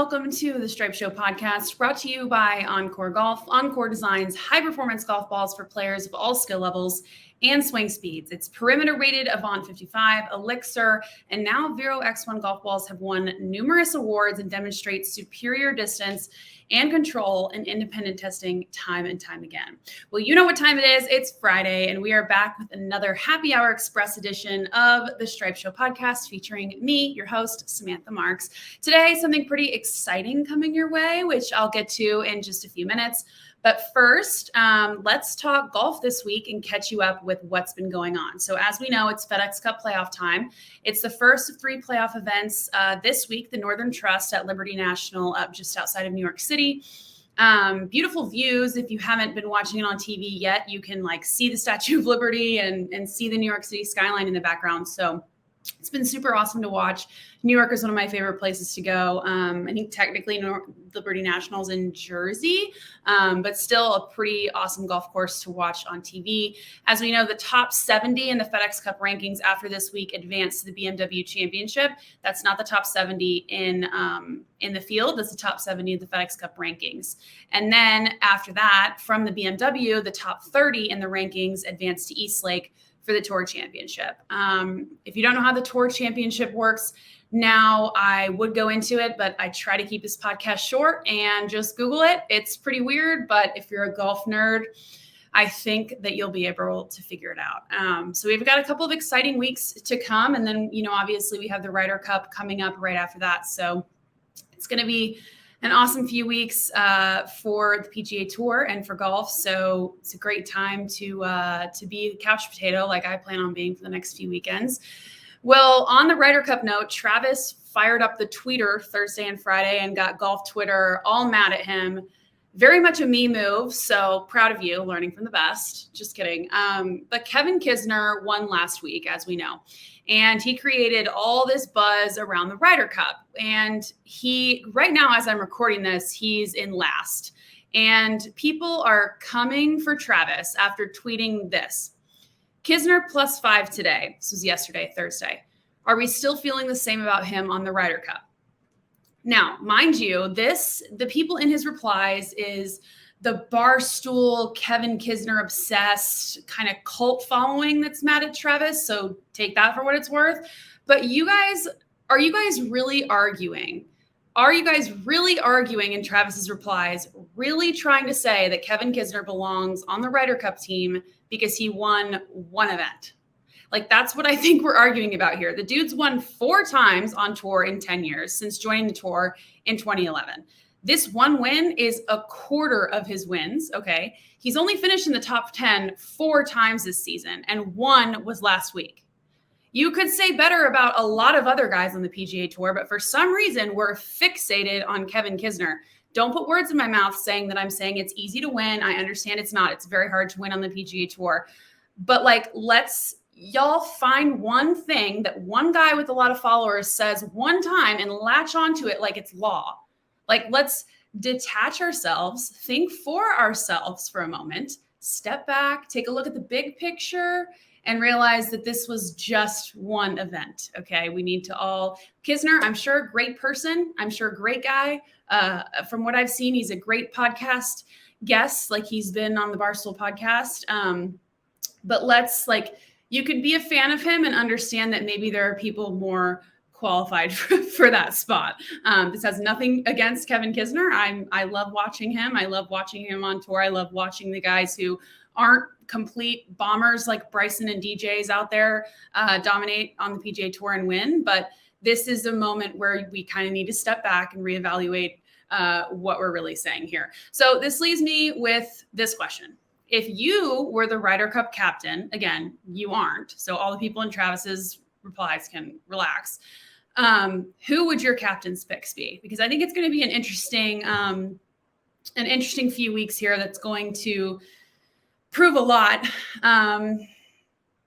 welcome to the Stripe Show podcast, brought to you by Encore Golf. Encore designs high-performance golf balls for players of all skill levels and swing speeds. It's perimeter-rated Avant 55, Elixir, and now Vero X1 golf balls have won numerous awards and demonstrate superior distance and control in independent testing time and time again. Well, you know what time it is. It's Friday, and we are back with another Happy Hour Express edition of the Stripe Show podcast featuring me, your host, Samantha Marks. Today, something pretty exciting coming your way, which I'll get to in just a few minutes. But first, let's talk golf this week and catch you up with what's been going on. So as we know, it's FedEx Cup playoff time. It's the first of 3 playoff events this week, the Northern Trust at Liberty National up just outside of New York City. Beautiful views. If you haven't been watching it on TV yet, you can see the Statue of Liberty and see the New York City skyline in the background. So it's been super awesome to watch. New York is one of my favorite places to go. I think technically Liberty National is in Jersey, but still a pretty awesome golf course to watch on TV. As we know, the top 70 in the FedEx Cup rankings after this week advanced to the BMW Championship. That's not the top 70 in the field. That's the top 70 of the FedEx Cup rankings. And then after that, from the BMW, the top 30 in the rankings advanced to Eastlake for the Tour Championship. If you don't know how the Tour Championship works, now I would go into it, but I try to keep this podcast short and just Google it. It's pretty weird, but if you're a golf nerd, I think that you'll be able to figure it out. So we've got a couple of exciting weeks to come. And then, obviously we have the Ryder Cup coming up right after that. So it's going to be an awesome few weeks for the PGA Tour and for golf. So it's a great time to be a couch potato like I plan on being for the next few weekends. Well, on the Ryder Cup note, Travis fired up the tweeter Thursday and Friday and got golf Twitter all mad at him. Very much a me move, so proud of you, learning from the best. Just kidding. But Kevin Kisner won last week, as we know, and he created all this buzz around the Ryder Cup. And right now, as I'm recording this, he's in last. And people are coming for Travis after tweeting this. Kisner +5 today. This was yesterday, Thursday. Are we still feeling the same about him on the Ryder Cup? Now, mind you, the people in his replies is the Barstool Kevin Kisner obsessed kind of cult following that's mad at Travis. So take that for what it's worth. But are you guys really arguing? Are you guys really arguing in Travis's replies, really trying to say that Kevin Kisner belongs on the Ryder Cup team because he won one event? That's what I think we're arguing about here. The dude's won 4 times on tour in 10 years since joining the tour in 2011. This one win is a quarter of his wins, okay? He's only finished in the top 10 4 times this season, and 1 was last week. You could say better about a lot of other guys on the PGA Tour, but for some reason, we're fixated on Kevin Kisner. Don't put words in my mouth saying that I'm saying it's easy to win. I understand it's not. It's very hard to win on the PGA Tour. But let's y'all find one thing that one guy with a lot of followers says one time and latch onto it like it's law. Let's detach ourselves, think for ourselves for a moment, step back, take a look at the big picture, and realize that this was just one event, okay? We need to all... Kisner, I'm sure a great person. I'm sure a great guy. From what I've seen, he's a great podcast guest. He's been on the Barstool podcast. But you could be a fan of him and understand that maybe there are people more qualified for that spot. This has nothing against Kevin Kisner. I love watching him. I love watching him on tour. I love watching the guys who aren't complete bombers like Bryson and DJs out there dominate on the PGA Tour and win. But this is a moment where we kind of need to step back and reevaluate what we're really saying here. So this leaves me with this question. If you were the Ryder Cup captain, again, you aren't, so all the people in Travis's replies can relax. Who would your captain's picks be? Because I think it's going to be an interesting few weeks here that's going to prove a lot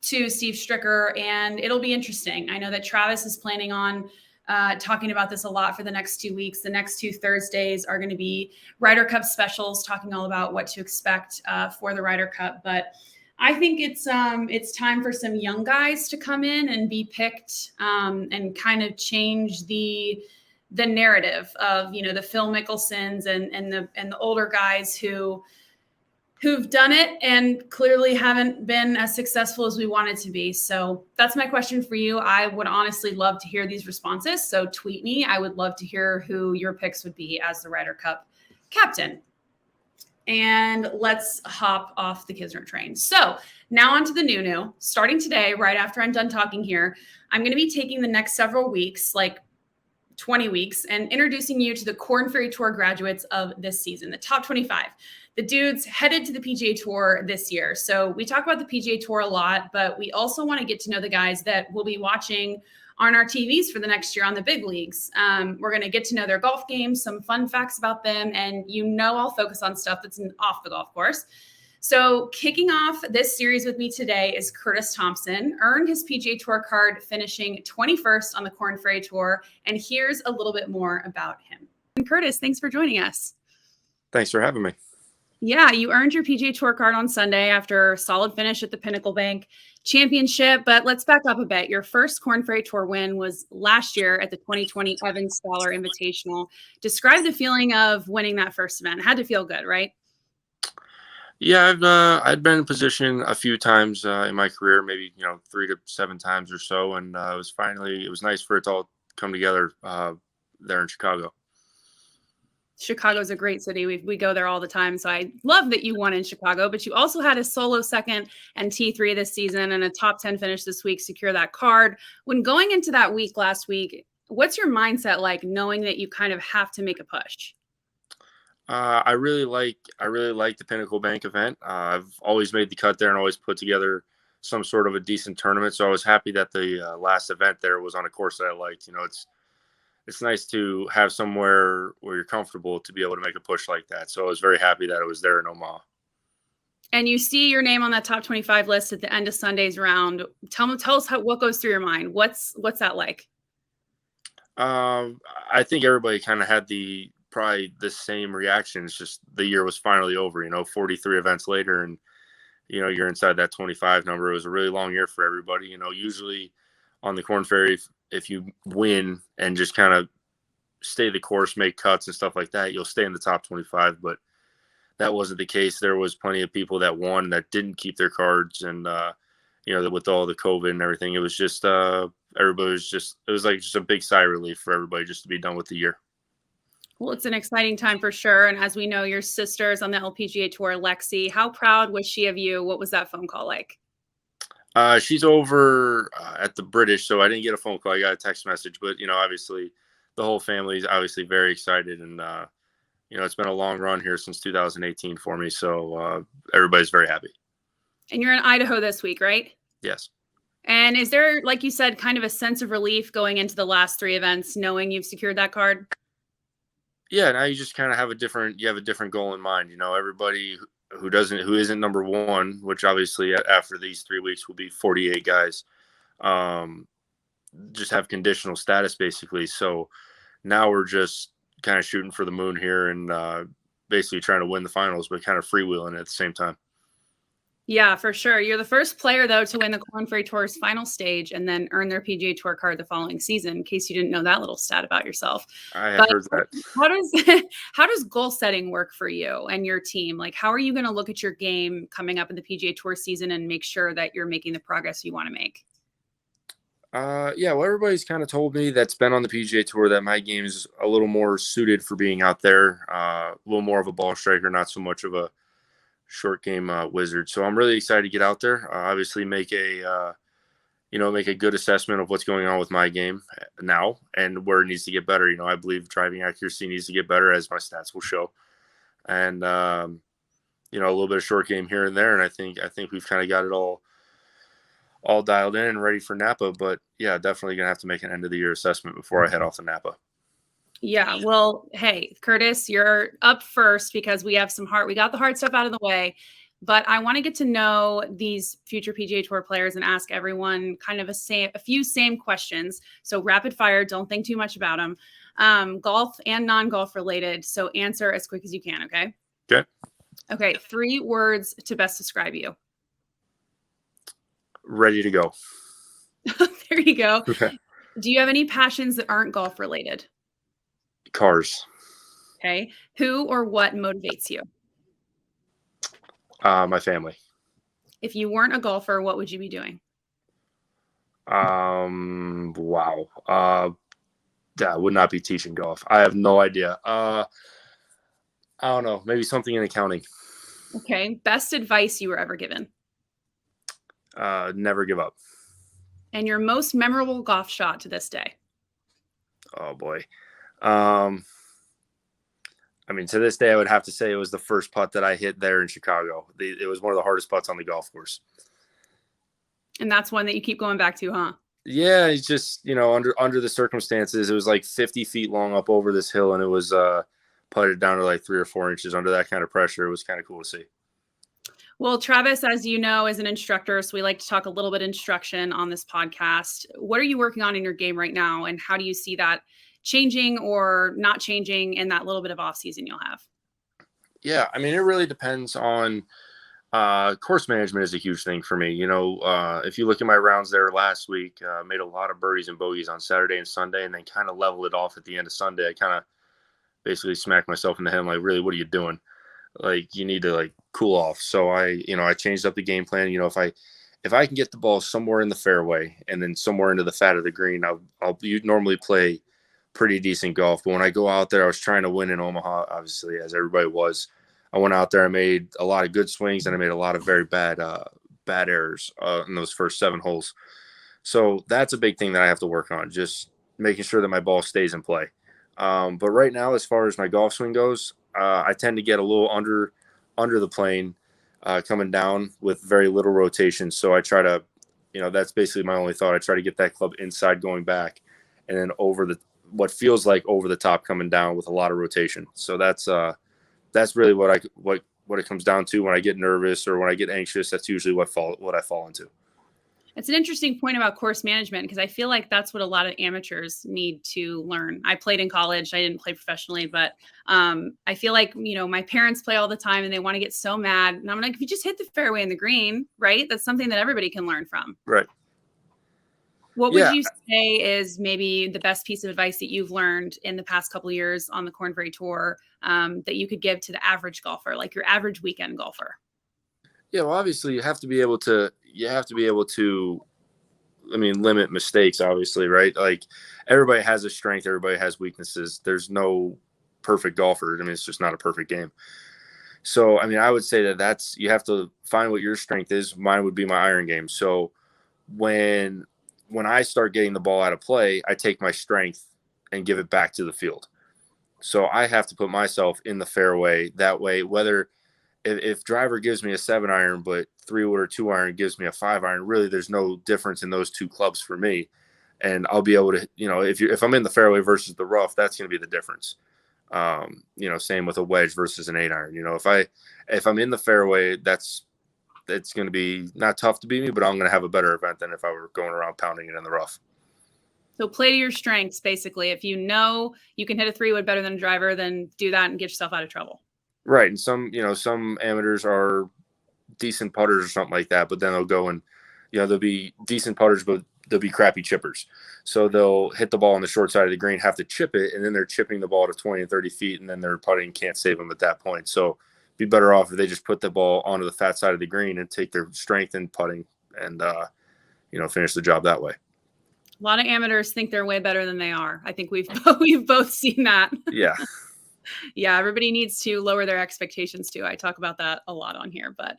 to Steve Stricker, and it'll be interesting. I know that Travis is planning on talking about this a lot for the next 2 weeks. The next 2 Thursdays are going to be Ryder Cup specials, talking all about what to expect for the Ryder Cup. But I think it's time for some young guys to come in and be picked and kind of change the the narrative of, the Phil Mickelsons and the older guys who've done it and clearly haven't been as successful as we wanted to be. So that's my question for you. I would honestly love to hear these responses. So tweet me. I would love to hear who your picks would be as the Ryder Cup captain. And let's hop off the Kisner train. So now on to the new. Starting today, right after I'm done talking here, I'm going to be taking the next several weeks, like 20 weeks, and introducing you to the Korn Ferry Tour graduates of this season, the top 25. The dudes headed to the PGA Tour this year. So we talk about the PGA Tour a lot, but we also want to get to know the guys that we'll be watching on our TVs for the next year on the big leagues. We're going to get to know their golf games, some fun facts about them, and I'll focus on stuff that's off the golf course. So kicking off this series with me today is Curtis Thompson, earned his PGA Tour card finishing 21st on the Korn Ferry Tour, and here's a little bit more about him. And Curtis, thanks for joining us. Thanks for having me. Yeah, you earned your PGA Tour card on Sunday after a solid finish at the Pinnacle Bank Championship. But let's back up a bit. Your first Korn Ferry Tour win was last year at the 2020 Evans Scholar Invitational. Describe the feeling of winning that first event. It had to feel good, right? Yeah, I'd been in position a few times in my career, maybe 3 to 7 times or so, and it was nice for it to all come together there in Chicago. Chicago's a great city. We go there all the time. So I love that you won in Chicago, but you also had a solo second and T3 this season and a top 10 finish this week, secure that card. When going into that week last week, what's your mindset like knowing that you kind of have to make a push? I really like the Pinnacle Bank event. I've always made the cut there and always put together some sort of a decent tournament. So I was happy that the last event there was on a course that I liked. It's nice to have somewhere where you're comfortable to be able to make a push like that. So I was very happy that it was there in Omaha. And you see your name on that top 25 list at the end of Sunday's round. Tell us what goes through your mind. What's that like? I think everybody kind of had probably the same reaction. It's just the year was finally over, 43 events later, and you're inside that 25 number. It was a really long year for everybody. Usually on the Korn Ferry, if you win and just kind of stay the course, make cuts and stuff like that, you'll stay in the top 25. But that wasn't the case. There was plenty of people that won that didn't keep their cards, and with all the COVID and everything, it was just it was like just a big sigh of relief for everybody just to be done with the year. Well, it's an exciting time for sure. And as we know, your sister's on the LPGA Tour, Lexi. How proud was she of you? What was that phone call like? She's over at the British, so I didn't get a phone call. I got a text message, but obviously the whole family is obviously very excited, and it's been a long run here since 2018 for me, so everybody's very happy. And you're in Idaho this week, right? Yes. And is there, like you said, kind of a sense of relief going into the last 3 events, knowing you've secured that card? Yeah, now you just kind of have a different goal in mind. Everybody who isn't number one, which obviously after these 3 weeks will be 48 guys, just have conditional status basically. So now we're just kind of shooting for the moon here and basically trying to win the finals, but kind of freewheeling at the same time. Yeah, for sure. You're the first player, though, to win the Korn Ferry Tour's final stage and then earn their PGA Tour card the following season, in case you didn't know that little stat about yourself. I have heard that. How does goal setting work for you and your team? Like, how are you going to look at your game coming up in the PGA Tour season and make sure that you're making the progress you want to make? Well, everybody's kind of told me that's been on the PGA Tour that my game is a little more suited for being out there, a little more of a ball striker, not so much of a short game wizard. So I'm really excited to get out there. Obviously, make a good assessment of what's going on with my game now and where it needs to get better. I believe driving accuracy needs to get better, as my stats will show, and a little bit of short game here and there. And I think we've kind of got it all dialed in and ready for Napa. But yeah, definitely gonna have to make an end of the year assessment before I head off to Napa. Yeah, well, hey, Curtis, you're up first because we got the hard stuff out of the way, but I want to get to know these future PGA Tour players and ask everyone kind of a few same questions. So rapid fire, don't think too much about them. Golf and non-golf related. So answer as quick as you can. Okay. Okay. Okay. 3 words to best describe you. Ready to go. There you go. Okay. Do you have any passions that aren't golf related? Cars. Okay. Who or what motivates you? My family. If you weren't a golfer, what would you be doing? Wow. That would not be teaching golf. I have no idea. I don't know. Maybe something in accounting. Okay. Best advice you were ever given? Never give up. And your most memorable golf shot to this day? Oh boy. I mean, to this day, I would have to say it was the first putt that I hit there in Chicago. It was one of the hardest putts on the golf course. And that's one that you keep going back to, huh? Yeah, it's just, under the circumstances, it was like 50 feet long up over this hill, and it was putted down to like 3 or 4 inches under that kind of pressure. It was kind of cool to see. Well, Travis, as you know, is an instructor, so we like to talk a little bit instruction on this podcast. What are you working on in your game right now, and how do you see that changing or not changing in that little bit of off season you'll have? Yeah, I mean, it really depends on course management is a huge thing for me. If you look at my rounds there last week, made a lot of birdies and bogeys on Saturday and Sunday, and then kind of leveled it off at the end of Sunday. I kind of basically smacked myself in the head, like, really, what are you doing? Like, you need to like cool off. So I changed up the game plan. If I can get the ball somewhere in the fairway and then somewhere into the fat of the green, I'll normally play pretty decent golf. But when I go out there, I was trying to win in Omaha, obviously, as everybody was. I went out there, I made a lot of good swings, and I made a lot of very bad errors in those first 7 holes. So that's a big thing that I have to work on, just making sure that my ball stays in play. But right now, as far as my golf swing goes, I tend to get a little under the plane coming down with very little rotation. So I try to, that's basically my only thought. I try to get that club inside going back, and then what feels like over the top coming down with a lot of rotation. So that's really what it comes down to when I get nervous or when I get anxious. That's usually what I fall into. It's an interesting point about course management, because I feel like that's what a lot of amateurs need to learn. I played in college. I didn't play professionally, but I feel like, my parents play all the time and they want to get so mad. And I'm like, if you just hit the fairway and the green, right? That's something that everybody can learn from. Right. What would you say is maybe the best piece of advice that you've learned in the past couple of years on the Corn Ferry Tour that you could give to the average golfer, like your average weekend golfer? Yeah, well, obviously you have to be able to, limit mistakes, obviously, right? Like, everybody has a strength, everybody has weaknesses. There's no perfect golfer. I mean, it's just not a perfect game. So, I would say that you have to find what your strength is. Mine would be my iron game. So when I start getting the ball out of play, I take my strength and give it back to the field. So I have to put myself in the fairway that way, whether if driver gives me a 7-iron, but 3-wood or 2-iron gives me a 5-iron, really there's no difference in those two clubs for me. And I'll be able to, if I'm in the fairway versus the rough, that's going to be the difference. Same with a wedge versus an 8-iron. If I'm in the fairway, it's going to be not tough to beat me, but I'm going to have a better event than if I were going around pounding it in the rough. So play to your strengths, basically. If you know you can hit a 3-wood better than a driver, then do that and get yourself out of trouble. Right. And some amateurs are decent putters or something like that, but then they'll go and, they'll be decent putters, but they'll be crappy chippers. So they'll hit the ball on the short side of the green, have to chip it, and then they're chipping the ball to 20 and 30 feet, and then their putting can't save them at that point. So be better off if they just put the ball onto the fat side of the green and take their strength in putting and, finish the job that way. A lot of amateurs think they're way better than they are. I think we've both seen that. Yeah. Yeah, everybody needs to lower their expectations too. I talk about that a lot on here. But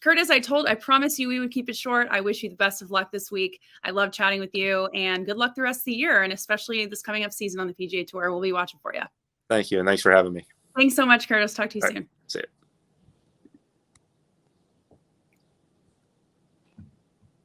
Curtis, I promised you we would keep it short. I wish you the best of luck this week. I love chatting with you, and good luck the rest of the year, and especially this coming up season on the PGA Tour. We'll be watching for you. Thank you, and thanks for having me. Thanks so much, Curtis. Talk to you soon. See you.